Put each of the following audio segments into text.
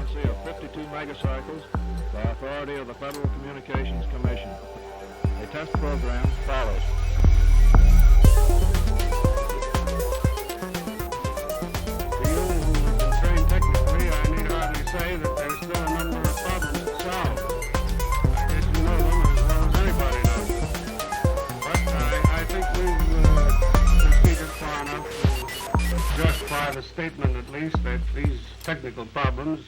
frequency of 52 megacycles by authority of the Federal Communications Commission. A test program follows. To you who've been trained technically, I need hardly say that there's still a number of problems to solve. I guess you know them as well as anybody knows them. But I think we've proceeded far enough to justify the statement, at least, that these technical problems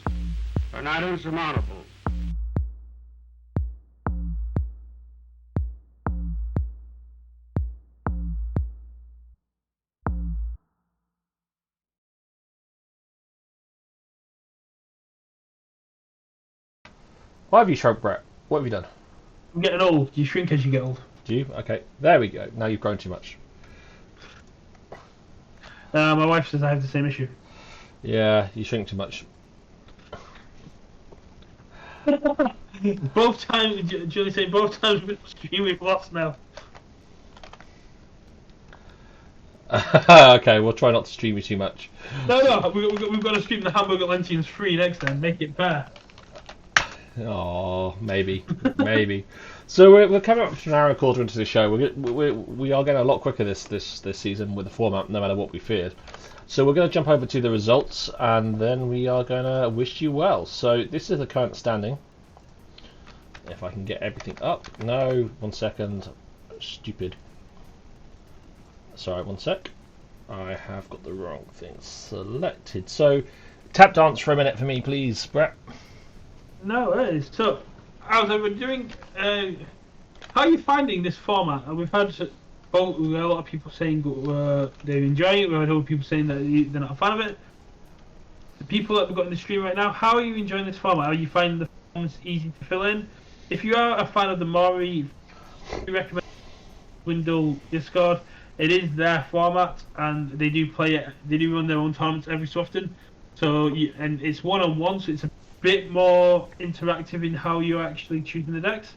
are not insurmountable. Why have you shrunk, Brett? What have you done? I'm getting old. You shrink as you get old. Do you? Okay, there we go. Now you've grown too much. My wife says I have the same issue. Yeah, you shrink too much. Both times, Julie said, both times we've lost now. Okay, we'll try not to stream you too much. No, we've got to stream the Hamburger Lentians free next time. Make it fair. Oh, maybe. So we're coming up to an hour and a quarter into the show. We are getting a lot quicker this season with the format, no matter what we feared. So we're going to jump over to the results, and then we are going to wish you well. So this is the current standing. If I can get everything up. No, 1 second. Stupid. Sorry, 1 sec. I have got the wrong thing selected. So tap dance for a minute for me, please, Brett. No, it is tough. How's everyone doing? How are you finding this format? We've had a lot of people saying they're enjoying it. We've had other people saying that they're not a fan of it. The people that we've got in the stream right now, how are you enjoying this format? Are you finding the forms easy to fill in? If you are a fan of the Maury, we recommend Windle Discord. It is their format, and they do play it. They do run their own tournaments every so often. So and it's one-on-one, so it's a bit more interactive in how you're actually choosing the decks.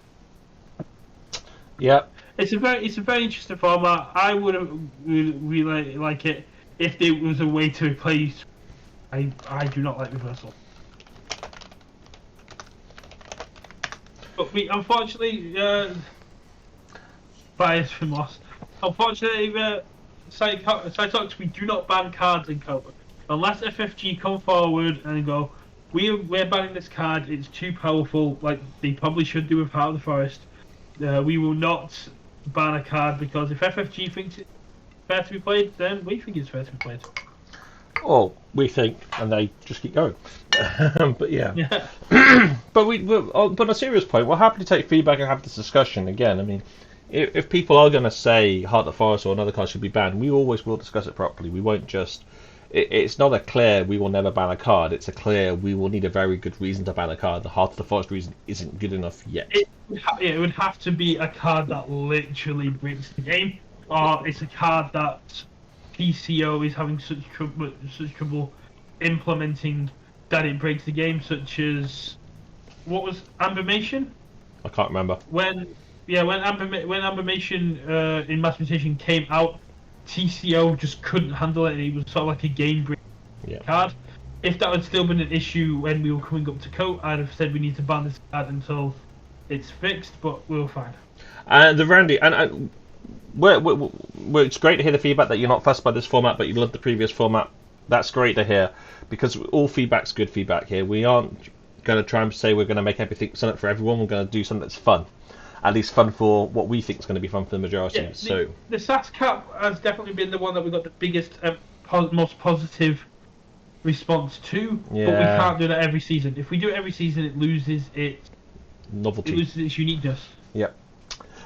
Yeah. It's a very interesting format. I would have really like it if there was a way to replace. I do not like reversal. But we unfortunately bias from loss. Unfortunately, Cytox, we do not ban cards in KOTE unless FFG come forward and go, we're banning this card. It's too powerful. Like they probably should do with Heart of the Forest. We will not ban a card because if FFG thinks it's fair to be played, then we think it's fair to be played. Oh, we think, and they just keep going. But yeah. But but on a serious point, we're happy to take feedback and have this discussion again. I mean, if people are going to say Heart of the Forest or another card should be banned, we always will discuss it properly. We won't just. It's not a clear we will never ban a card. It's a clear we will need a very good reason to ban a card. The Heart of the Forest reason isn't good enough yet. It would have to be a card that literally breaks the game, or it's a card that PCO is having such trouble implementing that it breaks the game, such as what was Ambimation? I can't remember. When Ambimation in Mass Mutation came out, TCO just couldn't handle it, and it was sort of like a game-breaking card. If that had still been an issue when we were coming up to KOTE, I'd have said we need to ban this card until it's fixed, but we'll find. The Randy, and it's great to hear the feedback that you're not fussed by this format, but you love the previous format. That's great to hear, because all feedback's good feedback here. We aren't going to try and say we're going to make everything something for everyone. We're going to do something that's fun. At least fun for what we think is going to be fun for the majority. Yeah, the SAS Cap has definitely been the one that we got the biggest, most positive response to. Yeah. But we can't do that every season. If we do it every season, it loses its novelty. It loses its uniqueness. Yeah.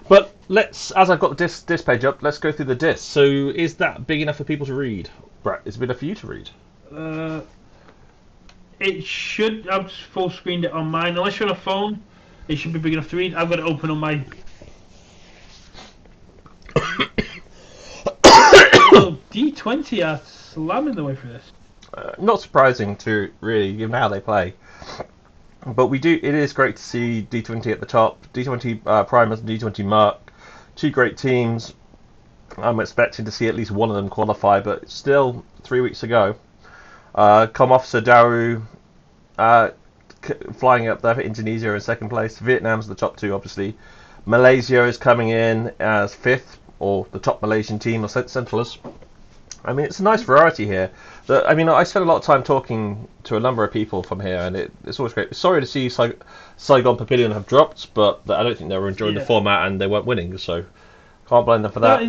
But let's, as I've got this page up, let's go through the disc. So is that big enough for people to read? Brett, is it big enough for you to read? It should. I've full screened it on mine. Unless you're on a phone. It should be big enough to read. I've got it open on my. D20 are slamming the way through this. Not surprising to really, given how they play. But it is great to see D20 at the top. D20 Primus and D20 Merc. Two great teams. I'm expecting to see at least one of them qualify, but still 3 weeks ago. Com Officer Daru flying up there. Indonesia in second place. Vietnam's the top two, obviously. Malaysia is coming in as fifth, or the top Malaysian team, or Centralist. I mean, it's a nice variety here. I mean, I spent a lot of time talking to a number of people from here, and it's always great. Sorry to see Saigon Pavilion have dropped, but I don't think they were enjoying the format and they weren't winning, so can't blame them for that.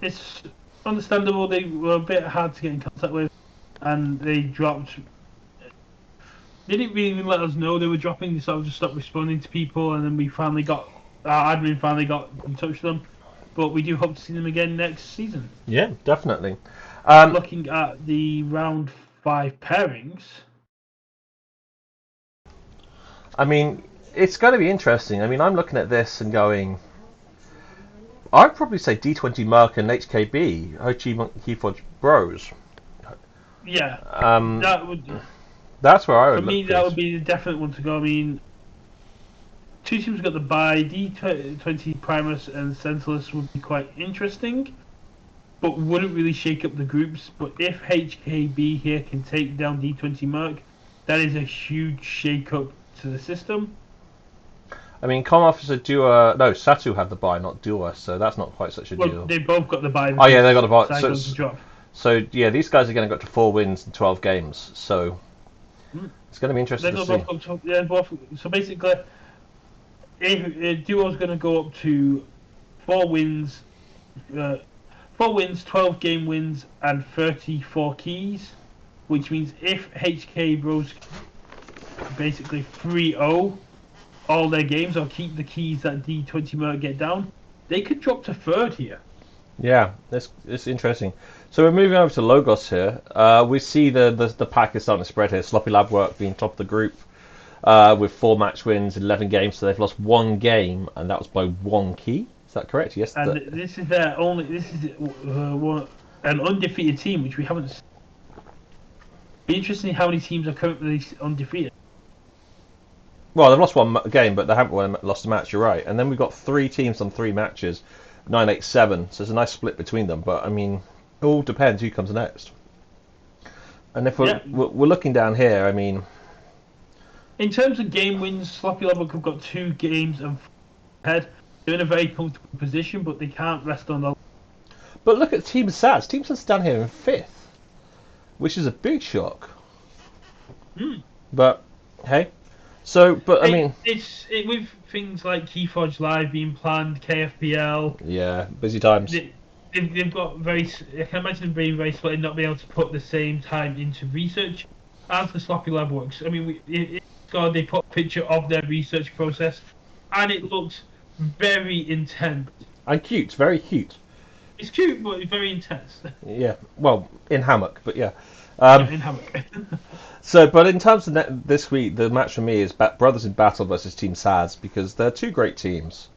It's understandable. They were a bit hard to get in contact with, and they dropped. They didn't really even let us know they were dropping. They sort of just stopped responding to people, and then our admin finally got in touch with them. But we do hope to see them again next season. Yeah, definitely. Looking at the round 5 pairings. I mean, it's going to be interesting. I mean, I'm looking at this and going, I'd probably say D20 Merc and HKB, Ho Chi Minh Keyforge Bros. Yeah, that's where I would for look me, that would be the definite one to go. I mean, two teams got the bye. D20 Primus and Centralist would be quite interesting, but wouldn't really shake up the groups. But if HKB here can take down D20 Merc, that is a huge shake up to the system. I mean, Commonwealth is a Dua. No, Satu had the bye, not Dua, so that's not quite such a deal. They both got the bye. Oh yeah, they got the bye. Drop. So yeah, these guys are going to go to 4 wins in 12 games. So it's going to be interesting to see. So basically, if Duo's going to go up to 4 wins, 12 game wins, and 34 keys, which means if HK Bros basically 3-0 all their games or keep the keys that D20 Merc get down, they could drop to 3rd here. Yeah, it's interesting. So we're moving over to Logos here. We see the pack is starting to spread here. Sloppy Lab Work being top of the group with 4 match wins, 11 games. So they've lost 1 game, and that was by 1 key. Is that correct? Yes. And this is their only. This is an undefeated team, which we haven't. Be interesting how many teams are currently undefeated. Well, they've lost 1 game, but they haven't lost a match. You're right. And then we've got 3 teams on 3 matches, 9-8-7. So there's a nice split between them. But I mean, it all depends who comes next. And if we're looking down here, I mean, in terms of game wins, Sloppy Lab Work have got 2 games ahead. They're in a very comfortable position, but they can't rest on the. But look at Team Sats. Team Sats down here in 5th, which is a big shock. But hey, I mean, it's with things like Keyforge Live being planned, KFPL. Yeah, busy times. They've got I can imagine them being very split and not being able to put the same time into research as the Sloppy Lab Works. I mean, they put a picture of their research process, and it looks very intense. And cute, very cute. It's cute, but it's very intense. Yeah, well, in hammock, but yeah. In hammock. So, but in terms of this week, the match for me is Brothers in Battle versus Team Sads, because they're 2 great teams.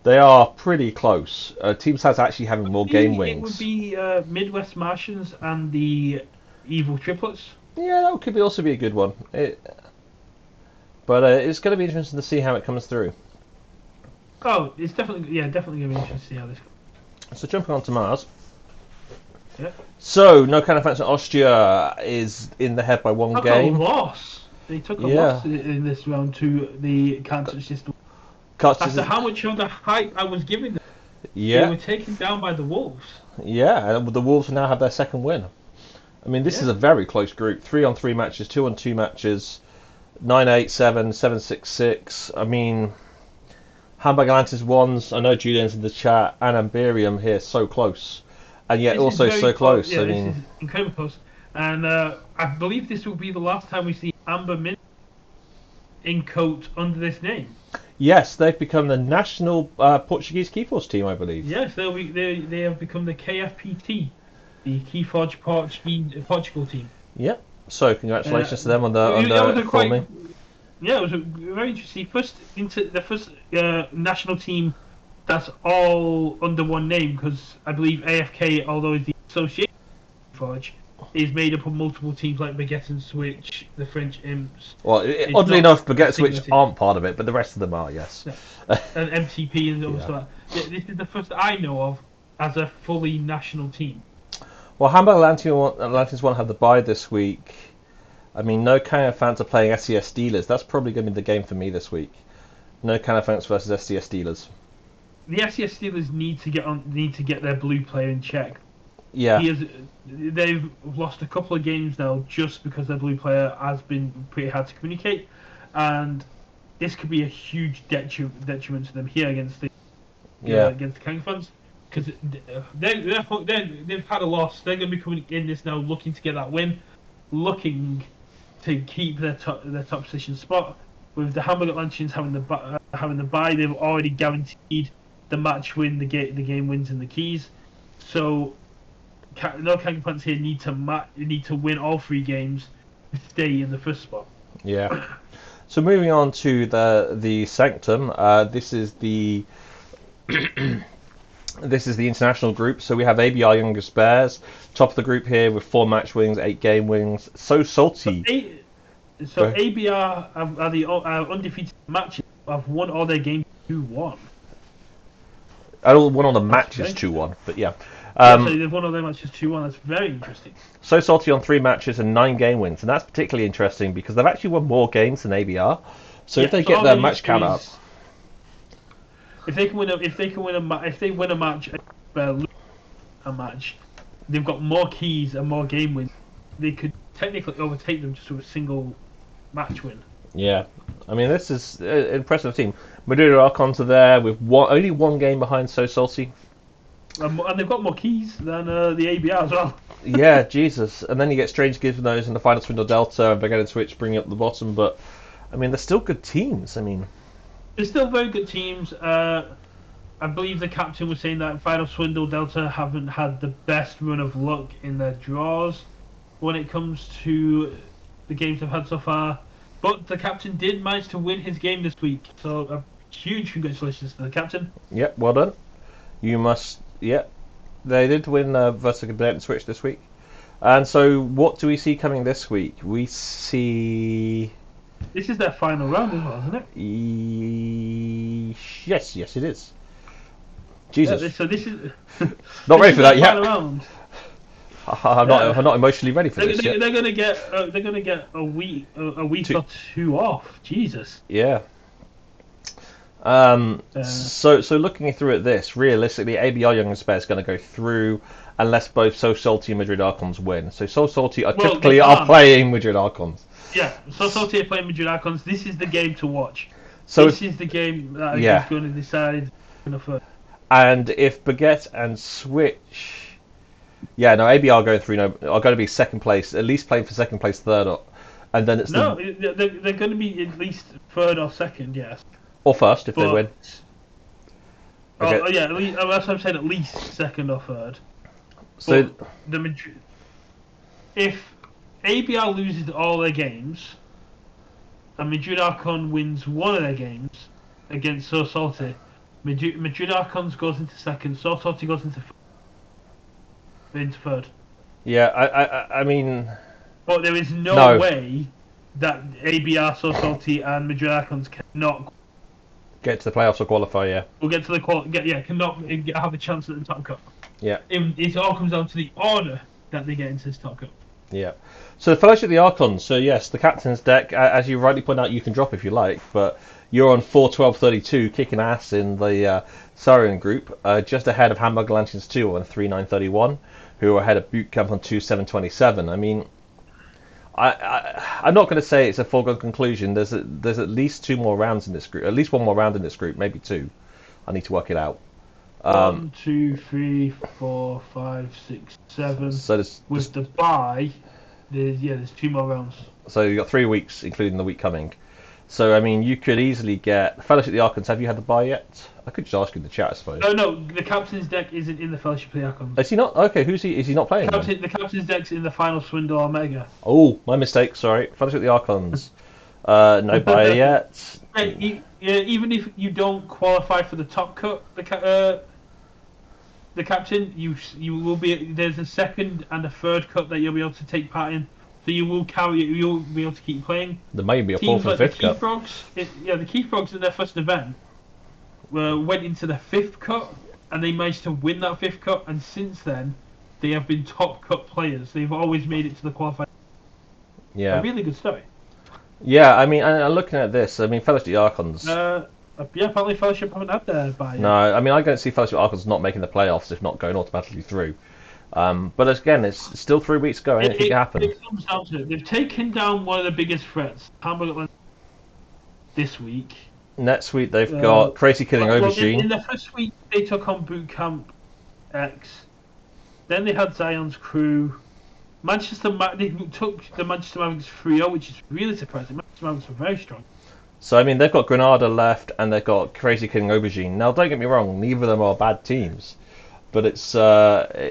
They are pretty close. Team Sads actually having more game wins. It would be Midwest Martians and the Evil Triplets. Yeah, that could also be a good one. But it's going to be interesting to see how it comes through. Oh, it's definitely going to be interesting to see how this goes. So jumping on to Mars. Yeah. So, no kind of fancy. Austria is in the head by 1 game. They took a loss in this round to the Cancer System. After how much of the hype I was giving them, they were taken down by the Wolves. Yeah, and the Wolves now have their 2nd win. I mean, this is a very close group. 3-on-3 matches, 2-on-2 matches, 9-8-7, 7-6-6. I mean, Hamburg Atlantis ones. I know Julian's in the chat, and Amberium here, so close. And yet also so close. Yeah, I mean, this is incredibly close. And I believe this will be the last time we see Amber Min in KOTE under this name. Yes, they've become the national Portuguese Keyforge team, I believe. Yes, they have become the KFPT, the Keyforge Portugal team. Yep. So congratulations to them on the forming. Yeah, it was a very interesting the first national team that's all under one name, because I believe AFK, although it's the association Forge, is made up of multiple teams like Baguette and Switch, the French Imps. Well, oddly enough, Baguette and Switch aren't part of it, but the rest of them are, yes. Yeah. And MTP and all that. Yeah, this is the first I know of as a fully national team. Well, Hamburg Atlantis won't have the bye this week. I mean, no Canada fans are playing SES Steelers. That's probably going to be the game for me this week. No Canada fans versus SES Steelers. The SES Steelers need to get their blue player in check. Yeah. They've lost a couple of games now just because their blue player has been pretty hard to communicate, and this could be a huge detriment to them here against the Kangas fans, because they've had a loss. They're going to be coming in this now looking to get that win, looking to keep their top position spot. With the Hamburg Atlanteans having the bye, they've already guaranteed the match win, the game wins in the keys. So no Kangas fans here need to win all 3 games to stay in the first spot. Yeah. So moving on to the Sanctum. This is the this is the international group. So we have ABR Youngest Bears, top of the group here with 4 match wins, 8 game wins. So salty. So ABR are the undefeated matches. Have won all their games 2-1. I don't won on the matches 2-1, but yeah. So they've won all their matches 2-1. That's very interesting. So salty on 3 matches and 9 game wins, and that's particularly interesting because they've actually won more games than ABR. So if they get their match count up, if they win a match, lose a match, they've got more keys and more game wins. They could technically overtake them just with a single match win. Yeah, I mean this is an impressive team. Madrid Archons are there with only 1 game behind So Salty. And they've got more keys than the ABR as well. Yeah, Jesus. And then you get Strange Gizmos in the final Swindle Delta and Beggar Switch bringing up the bottom. But, I mean, they're still good teams. I mean, they're still very good teams. I believe the captain was saying that Final Swindle Delta haven't had the best run of luck in their draws when it comes to the games they've had so far. But the captain did manage to win his game this week. So, a huge congratulations to the captain. Yep, well done. You must... Yep, they did win versus Beggar Switch this week. And so, what do we see coming this week? We see... This is their final round as well, isn't it? Yes, it is. Jesus. Yeah, so this is... Not ready for that yet. Round. I'm not emotionally ready for this yet. They're gonna get a week or 2 off. Jesus. Yeah. So looking through at this, realistically, ABR Youngest Bears is going to go through unless both So Salty and Madrid Archons win. So Salty typically are playing Madrid Archons. Yeah, So Salty are playing Madrid Archons. This is the game to watch. So this is the game that is going to decide. And if Baguette and Switch... Yeah, no, ABR are going through. Are going to be second place, at least playing for second place, third, and then it's they're going to be at least third or second, yes. Or first if they win. Okay. Oh yeah, that's what I'm saying. At least second or third. So if ABR loses all their games, and Madrid Archon wins one of their games against So Salty, Madrid Archons goes into second, So Salty goes into third. Yeah, I mean... But there is no way that ABR, So Salty and Madrid Archons cannot... Get to the playoffs or qualify, yeah. We'll get to the cannot have a chance at the top cup. Yeah. It all comes down to the order that they get into this top cup. Yeah. So the Fellowship of the Archons. So yes, the captain's deck, as you rightly point out, you can drop if you like, but you're on 4-12-32, kicking ass in the Saurian group, just ahead of Hamburg Lanterns 2 on 3-9-31, who are ahead of Boot Camp on 2-7-27. I mean, I'm not going to say it's a foregone conclusion. There's at least 2 more rounds in this group. At least 1 more round in this group, maybe 2. I need to work it out. 1, 2, 3, 4, 5, 6, 7. So with the bye, there's 2 more rounds. So you've got 3 weeks, including the week coming. So I mean, you could easily get Fellowship of the Archons. Have you had the bye yet? I could just ask you in the chat, I suppose. No, the captain's deck isn't in the Fellowship of the Archons. Is he not? Okay, who's he? Is he not playing? The captain's deck's in the final Swindle Omega. Oh, my mistake. Sorry, Fellowship of the Archons. No bye yet. Even if you don't qualify for the top cut, the captain, you will be. There's a second and a third cut that you'll be able to take part in. So you'll be able to keep playing. There may be a Teams 4th and 5th cup. The Key Frogs in their first event went into the 5th cut, and they managed to win that 5th cut. And since then, they have been top cut players. They've always made it to the qualifying. Yeah. A really good story. Yeah, I mean, and looking at this, I mean, Fellowship of the Archons. Yeah, apparently Fellowship haven't had their bye yet. No, I mean, I don't see Fellowship of the Archons not making the playoffs, if not going automatically through. But again, it's still 3 weeks ago. Anything can happen. It comes down to it. They've taken down one of the biggest threats, Hamburg, this week. Next week, they've got Crazy Killing Aubergine. In the first week, they took on Boot Camp X. Then they had Zion's Crew. They took the Manchester Mavericks 3-0, which is really surprising. Manchester Mavericks were very strong. So, I mean, they've got Granada left, and they've got Crazy Killing Aubergine. Now, don't get me wrong, neither of them are bad teams. But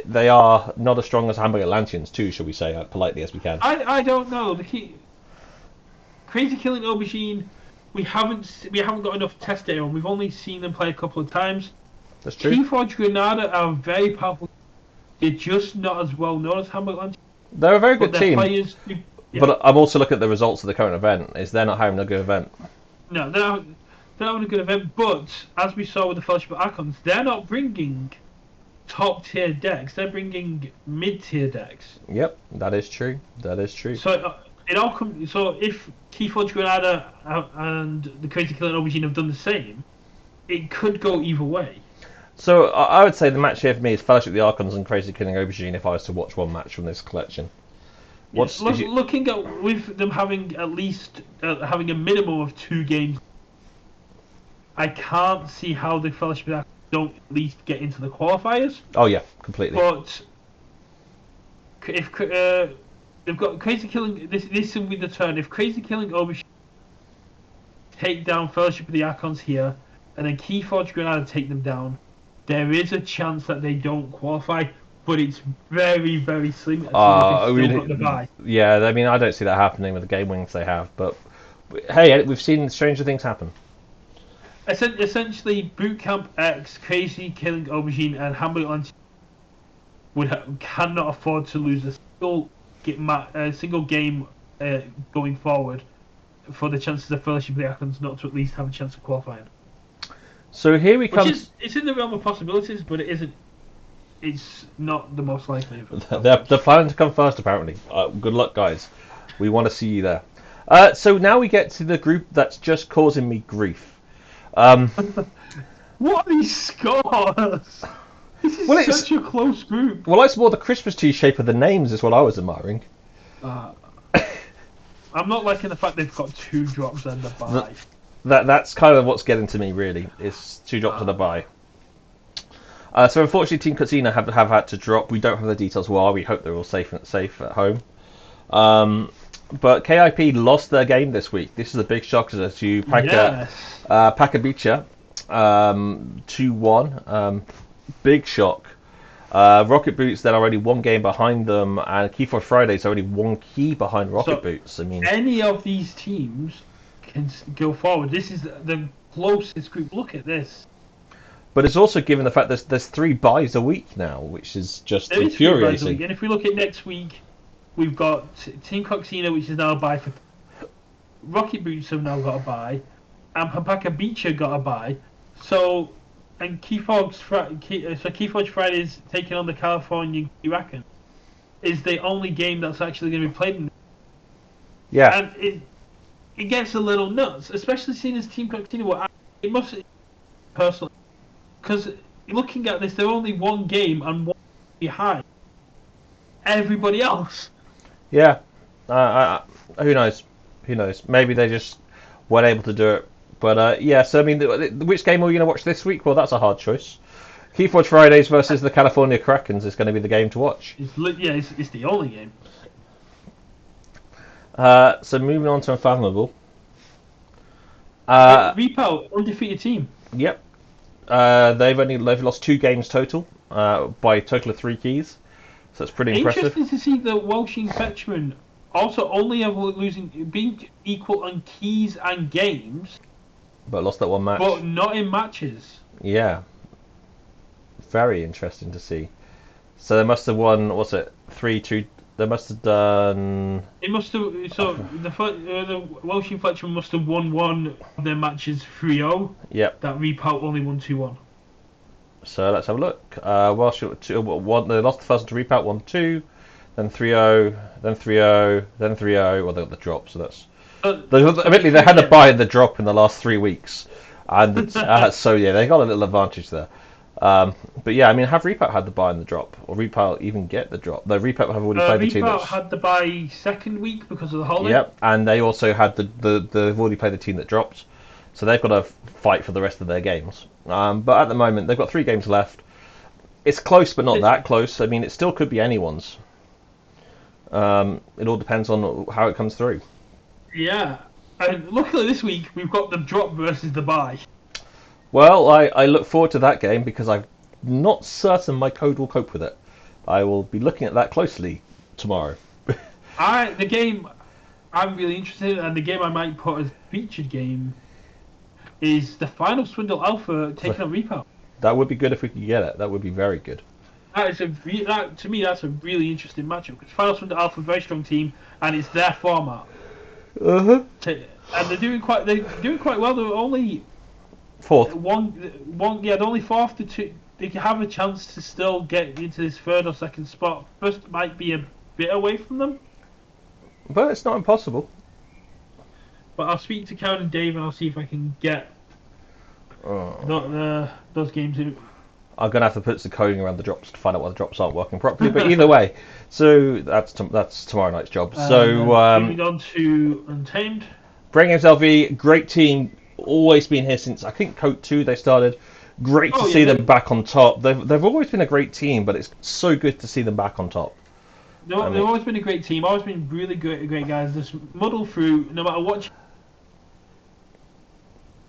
they are not as strong as Hamburg Atlanteans, too, shall we say, politely as we can. I don't know. Crazy Killing Aubergine, we haven't got enough test data on. We've only seen them play a couple of times. That's true. Keyforge Granada are very powerful. They're just not as well known as Hamburg Atlanteans. They're a very good team. Yeah. But I'm also looking at the results of the current event. They're not having a good event. No, they're not having a good event. But as we saw with the Fellowship of Archons, they're not bringing top tier decks. They're bringing mid tier decks. Yep, that is true. That is true. So it all comes. So if Keyforge Granada and the Crazy Killing Aubergine have done the same, it could go either way. So I would say the match here for me is Fellowship of the Archons and Crazy Killing Aubergine if I was to watch one match from this collection. Looking at with them having at least having a minimum of 2 games, I can't see how the Fellowship of the Archons don't at least get into the qualifiers. Oh yeah, completely. But if they've got Crazy Killing, this will be the turn. If Crazy Killing Aubergine take down Fellowship of the Archons here, and then Keyforge Granada take them down, there is a chance that they don't qualify, but it's very, very slim. Got the bye. Yeah, I mean, I don't see that happening with the game wins they have, but hey, we've seen stranger things happen. Essentially, Boot Camp X, Crazy Killing Aubergine, and Hamburg Atlanteans cannot afford to lose a single game going forward for the chances of Fellowship of the Archons not to at least have a chance of qualifying. So here we come. It's in the realm of possibilities, but it isn't. It's not the most likely. They're planning to come first, apparently. Good luck, guys. We want to see you there. So now we get to the group that's just causing me grief. What are these scores? This is such a close group. Well, it's more the Christmas tree shape of the names is what I was admiring. I'm not liking the fact they've got 2 drops and a bye. That's kind of what's getting to me, really. It's 2 drops and a bye. So unfortunately, Team Katsina have had to drop. We don't have the details why. We hope they're all safe at home. But KIP lost their game this week. This is a big shock to Pakabicha 2-1. Big shock. Rocket Boots then already 1 game behind them, and Keyforge Friday's already 1 key behind Rocket Boots. I mean, any of these teams can go forward. This is the closest group. Look at this. But it's also given the fact there's 3 buys a week now, which is just infuriating. And if we look at next week, we've got Team Coxina, which is now a buy for. Rocket Boots have now got a buy, and Papaka Beach got a buy. So, and Keyforge Friday's taking on the California Kraken is the only game that's actually going to be played. Yeah. And it gets a little nuts, especially seeing as Team Coxina. It must personally. Because looking at this, they're only 1 game and 1 behind everybody else. Yeah. Who knows? Who knows? Maybe they just weren't able to do it. But yeah, so I mean, which game are we going to watch this week? Well, that's a hard choice. Keyforge Fridays versus the California Krakens is going to be the game to watch. It's the only game. So moving on to Unfathomable. Repo, undefeated team. Yep. They've lost 2 games total by a total of 3 keys, so it's pretty impressive. Interesting to see the Welshing Fetchman also only ever being equal on keys and games, but lost that 1 match. But not in matches. Yeah, very interesting to see. So they must have won. What's it? 3-2. They must have done. It must have. So the Welshing Fletchman must have won 1 of their matches 3-0. Yep. That Repout only won 2-1. So let's have a look. Welsh they lost the first one to Repout 1-2. then 3-0, then 3-0, then 3-0. Well, they got the drop, so that's. So Admittedly, they had a buy in the drop in the last 3 weeks, and so yeah, they got a little advantage there. But yeah, I mean, have Reapout had the buy in the drop, or Reapout even get the drop? No, Reapout have already played the team. Reapout had the bye second week because of the holiday. Yep, and they also had they've already played the team that dropped, so they've got to fight for the rest of their games. But at the moment, they've got 3 games left. It's close, but not that close. I mean, it still could be anyone's. It all depends on how it comes through. Yeah, and luckily this week we've got the drop versus the bye. Well, I look forward to that game because I'm not certain my code will cope with it. I will be looking at that closely tomorrow. The game I'm really interested in, and the game I might put as featured game, is the final Swindle Alpha taking on Reapout. That would be good if we could get it. That would be very good. To me, that's a really interesting matchup because Final Swindle Alpha, very strong team, and it's their format. Uh-huh. And they're doing quite well. They're only Fourth. they're only fourth to 2. They can have a chance to still get into this third or second spot. First might be a bit away from them. But it's not impossible. But I'll speak to Karen and Dave and I'll see if I can get those games in. I'm gonna have to put some coding around the drops to find out why the drops aren't working properly. But either way, so that's tomorrow night's job. So moving on to Untamed. Pairings LV, great team, always been here since I think KOTE 2 they started. Great to see them back on top. They've always been a great team, but it's so good to see them back on top. They've always been a great team. Always been really great guys. Just muddle through no matter what.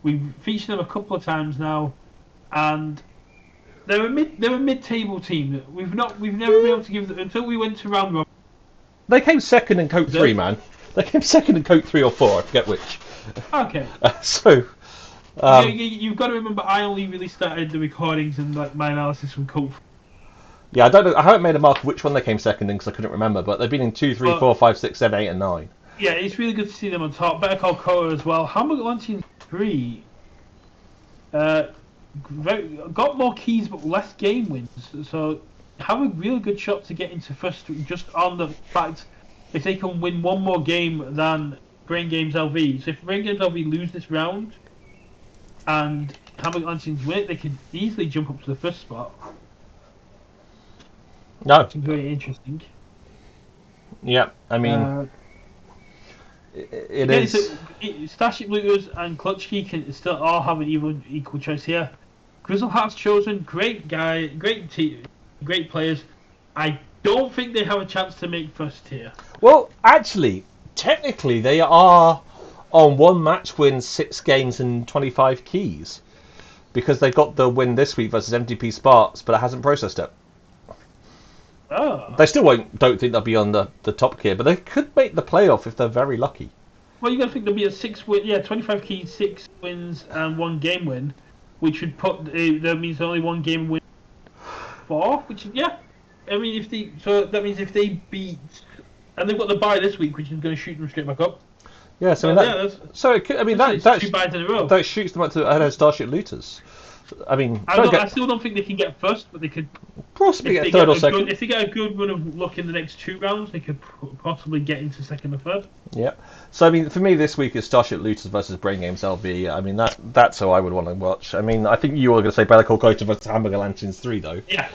We've featured them a couple of times now, and they're a mid-table team. We've never been able to give them until we went to round 1. They came second in KOTE 3, man. They came second in KOTE 3 or 4. I forget which. Okay. So. You've got to remember, I only really started the recordings and like my analysis from KOTE. Yeah, I don't know. I haven't made a mark of which one they came second in because I couldn't remember. But they've been in 2, 3, 4, 5, 6, 7, 8, and 9. Yeah, it's really good to see them on top. Better Call KOTE as well. Hamburg Atlantean 3 got more keys but less game wins. So have a really good shot to get into first just on the fact if they can win one more game than Brain Games LV. So if Brain Games LV lose this round and Hamburg Atlanteans win it, they could easily jump up to the first spot. No. It's very interesting. Yeah, I mean, it is. Starship Looters and Klutchkey can still all have an equal choice here. Grizzle Heart's chosen, great guy, great team, great players. I don't think they have a chance to make first tier. Well, actually, technically, they are on 1 match win, 6 games and 25 keys because they got the win this week versus MTP Sparks, but it hasn't processed it. Oh. They still don't think they'll be on the top tier, but they could make the playoff if they're very lucky. Well, you got to think there'll be a 25 keys, 6 wins, and 1 game win, which would put that means only 1 game win 4, which is I mean that means if they beat and they've got the bye this week, which is going to shoot them straight back up. Yeah, so that shoots them up to ahead of Starship Looters. I mean, I still don't think they can get first, but they could possibly get third or second. If they get a good run of luck in the next 2 rounds, they could possibly get into second or third. Yep. So I mean, for me, this week is Starship Looters versus Brain Games LV. I mean, that's how I would want to watch. I mean, I think you were going to say Better Call KOTE versus Hamburg Atlanteans 3, though. Yeah,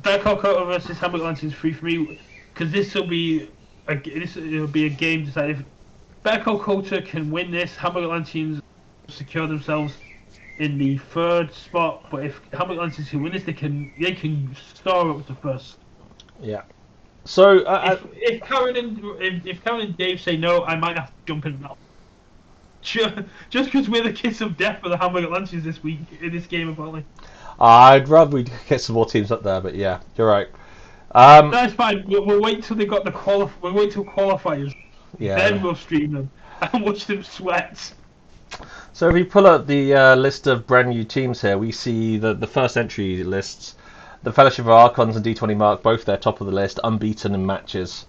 Better Call KOTE versus Hamburg Atlanteans 3 for me, because it'll be a game decided. If Better Call KOTE can win this, Hamburg Atlanteans secure themselves in the 3rd spot, but if Hamburg Atlanteans can win this, they can star up to first. Yeah. So if Karen and Dave say no, I might have to jump in now. Just because we're the kiss of death for the Hamburg Atlanteans this week in this game, apparently. I'd rather we get some more teams up there, but yeah, you're right. That's fine. We'll wait till they got the We'll wait till qualifiers. Yeah. Then we'll stream them and watch them sweat. So if we pull up the list of brand new teams here, we see the first entry lists. The Fellowship of Archons and D20 Mark, both they're top of the list, unbeaten in matches.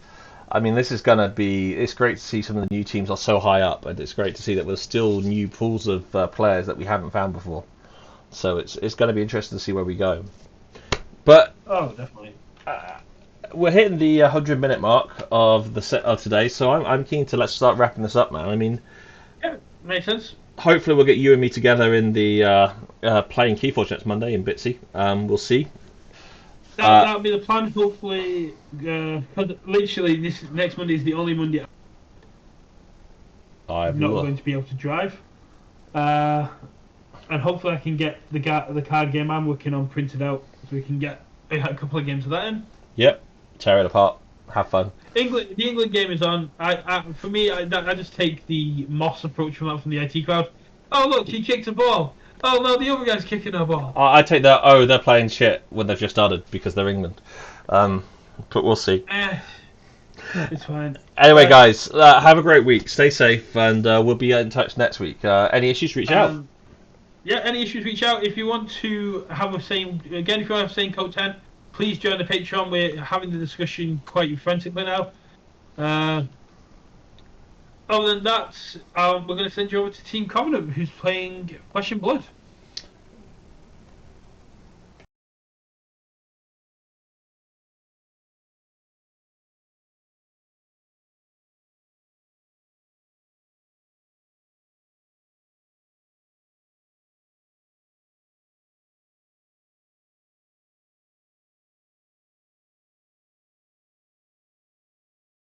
I mean, this is going to be... It's great to see some of the new teams are so high up, and it's great to see that there's still new pools of players that we haven't found before. So it's going to be interesting to see where we go. But... Oh, definitely. we're hitting the 100-minute mark of the set of today, so I'm keen to let's start wrapping this up, man. I mean, Yeah, makes sense. hopefully we'll get you and me together in the playing Keyforge next Monday in Bitsy. We'll see. That'll be the plan. Hopefully, 'cause literally this next Monday is the only Monday I'm not going to be able to drive. And hopefully I can get the card game I'm working on printed out, so we can get a couple of games of that in. Yep, tear it apart, have fun. The England game is on. For me, I just take the Moss approach from the IT crowd. Oh look, he kicked a ball. Oh no, the other guy's kicking a ball. I take that. Oh, they're playing shit when they've just started because they're England. But we'll see. It's fine. Anyway, guys, have a great week. Stay safe, and we'll be in touch next week. Any issues, reach out. Yeah, any issues, reach out. If you want to have a saying again, if you want to have saying code 10, please join the Patreon. We're having the discussion quite frantically now. Other than that, we're going to send you over to Team Covenant, who's playing Flesh and Blood.